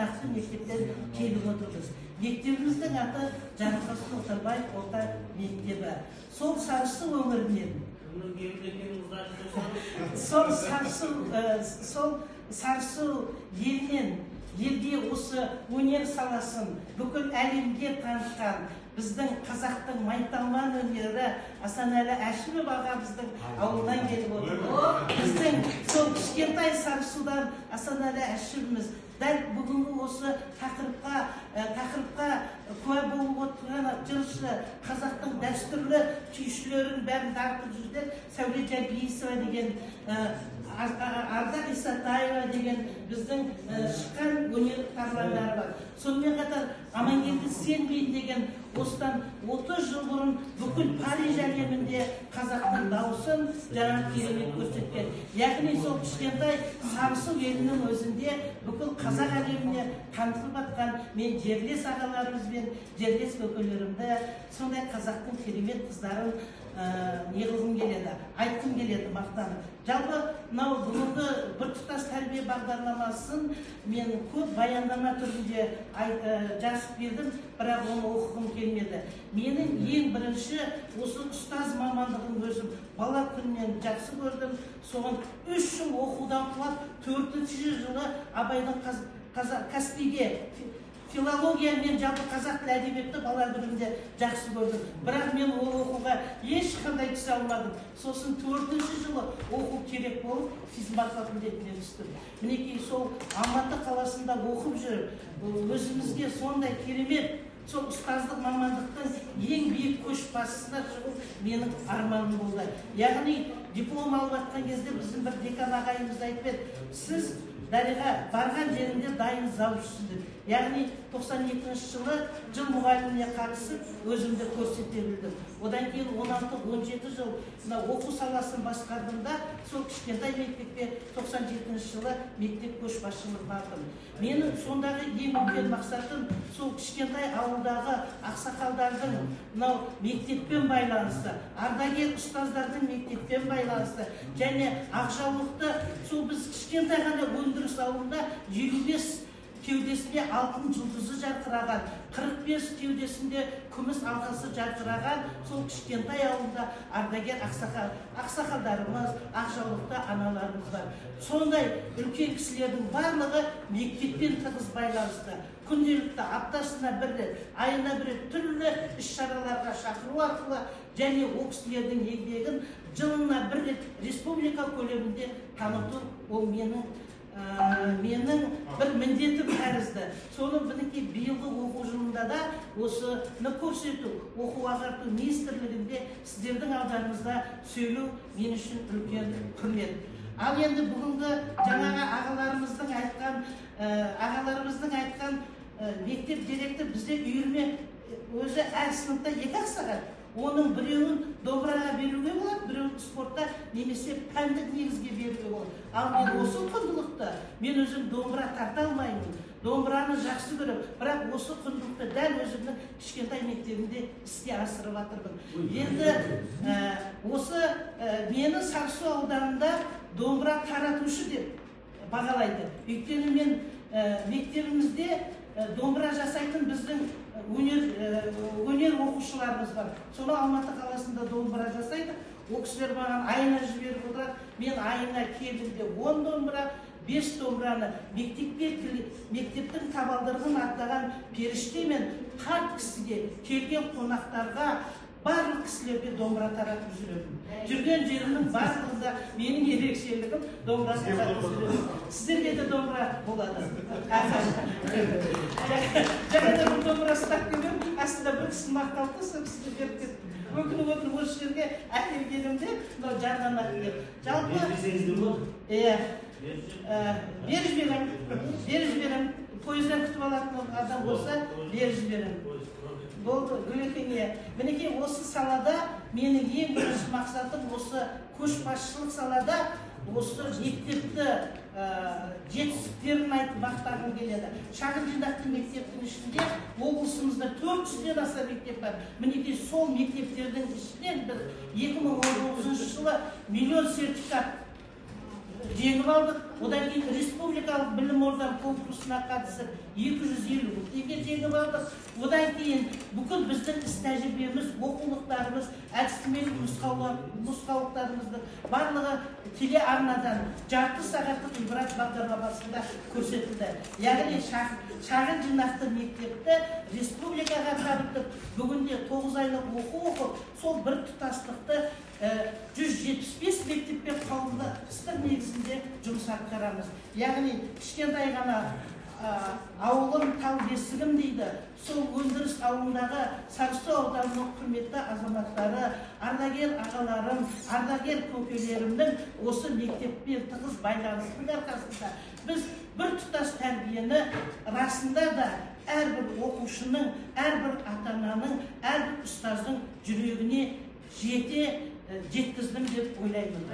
жинақты мектептен келіп отырмыз. Мектебіміздің аты Жарылқасын Отарбаев орта мектебі. Сол Сарысу өңірінен сол Сарысу елінен елге осы өнер саласын бүкіл әлемге танытқан біздің қазақтың майталман өнері Асанәлі Әшімов ағамыздың ауылдан келіп отыр. Біздің сол кішкентай Сарысудан Асанәлі Әшімовіміз дәл бүгінгі осы тақырыпқа куә болып отырған жыршы қазақтың дәстүрлі күйшілерін бәрін тартып жүрген Сәуле Жабиевова деген, Ардақ Исатаева деген біздің шыққан өнер тарландары бар. Сонымен қатар Амангелді Сенбейін деген осыдан 30 жыл бұрын бүкіл Париж әлемінде қазақтың дауысын жаңа керемет көрсеткен. Яғни сол кішкентай Сарысу елінің өзінде бүкіл қазақ әлеміне танытылып жатқан мен жерлес ағаларымызбен, жерлес көкелерімді, сондай қазақтың керемет қыздарын неғылғым келеді, айтқым келеді, мақтанып. Жалпы мынау бүгінгі біртұтас тәрбие бағдарламасын мен көп баяндама түрінде жазып бердім, бірақ оны оқығым келмеді. Менің ең бірінші осы ұстаз мамандығын өзім бала күннен жақсы көрдім. Соған 3 жыл оқудан құлап, 4-ші жылы Абайдың Каспиге филология мен жалпы қазақ тілі әдебиетті бала күнімде жақсы көрдім. Бірақ мен ол оқуға ешқандай түсе алмадым. Сосын 4-ші жылы оқу керек болып, физмат факультетіне түстім. Мінекей сол Алматы қаласында оқып жүріп, өзімізге сондай керемет сол ұстаздық мамандықтың ең биік көшбасшысына шығу менің арманым болды. Яғни диплом алып жатқан кезде біздің бір декан ағайымыз айтып еді, сіз Дариға барған жерінде дайын заучысыз деп. Яғни 92-ші жылы жыл мұғаліміне қатысып, өзімді көрсете білдім. Одан кейін 16-17 жыл оқу саласын басқардымда, сол кішкентай мектепке 97-ші жылы мектеп көшбасшылық бардым. Менің сондағы ең үлкен мақсатым сол кішкентай ауылдағы ақсақалдардың мектеппен байланысты, ардагер ұстаздардың мектеппен байланысты, және Ақжаулықты сол біз кішкентай ғана өндіріс ауылында 25 кеудесінде алтын жұлдызы жарқыраған, 45 кеудесінде күміс алқасы жарқыраған сол кішкентай ауылда ардагер ақсақалдарымыз, Ақжаулықта аналарымыз бар. Сондай үлкен кісілердің барлығы мектеппен тығыз байланысты. Күнделікті аптасына бір рет, айына бір рет түрлі іс-шараларға шақыру арқылы және ол кісілердің еңбегін жылына бір рет республика көлемінде таныту ол менің бір міндетім тәрізді. Соны мінекей биылғы оқу жылында да осыны көрсету, оқу ағарту министрлігінде сіздердің алдарыңызда сөйлеу мен үшін үлкен құрмет. Ал енді бүгінгі жаңағы ағаларымыздың айтқан мектеп директор бізде үйірме өзі әр сыныпта 2 сағат. Оның біреуін домбыраға беруге болады, біреуін спортта немесе пәндік негізге беруге болады. Ал мен осы құндылықты, мен өзім домбыра тарта алмаймын, домбыраны жақсы көріп, бірақ осы құндылықты дәл өзімнің кішкентай мектебімде іске асырып жатырмын. Енді осы мені Сарысу ауданында домбыра таратушы деп бағалайды. Өйткені мен мектебімізде домбыра жасайтын біздің өнер оқушыларымыз бар. Соны Алматы қаласында домбыра жасайды. Ол кісілер маған айына жіберіп отырады. Мен айына келгенде 10 домбыра, 5 домбыраны мектептің табалдырығын аттаған періште мен қарт кісіге, келген қонақтарға, барлық кісілерге домбыра таратып жүремін. Жүрген жерімнің барлығында менің ерекшелігім домбыра таратып жүремін. Сіздерге де домбыра болады. Жаңада бір домбыра ұстап келем, астында бір кісі мақталды, сол кісіге беріп кеттім. Өкініп отырып осы жерге әкелгенімде жарнамады деп. Жалпы беріп жіберем. Пойыздан күтіп алатын адам болса, беріп жіберем. Болды, Гүлекеңе. Мінекей осы салада менің ең бірінші мақсатым осы көшбасшылық салада осы мектепті жетістіктерін айтып мақтағым келеді. Шағын жинақты мектептің ішінде облысымызда 400-ден аса мектеп бар. Мінекей сол мектептердің ішінен біз 2019 жылы миллион сертификат жеңіп алдық. одан кейін республикалық білім ордан конкурсына қатысып 250 мың теңге жеңіп алдық. Одан кейін бүкіл біздің іс тәжірибеміз, оқулықтарымыз, әдістемелік нұсқаулықтарымыздың барлығы телеарнадан жарты сағаттық ғибрат бағдарламасында көрсетілді. Яғни шағын жинақты мектепті республикаға танытып, бүгінде 9 айлық оқу оқып, сол бір тұтастықты 175 мектеппен қауымдастық негізінде жұмыс атқарамыз. Яғни кішкентай ғана ауылым тау бесігім дейді. Сол өндіріс ауылындағы Сарысу ауданының құрметті азаматтары, ардагер ағаларым, ардагер көкелерімнің осы мектеппен тығыз байланысының арқасында біз бір тұтас тәрбиені расында да әрбір оқушының, әрбір ата-ананың, әрбір ұстаздың жүрегіне жеткіздім деп ойлаймын.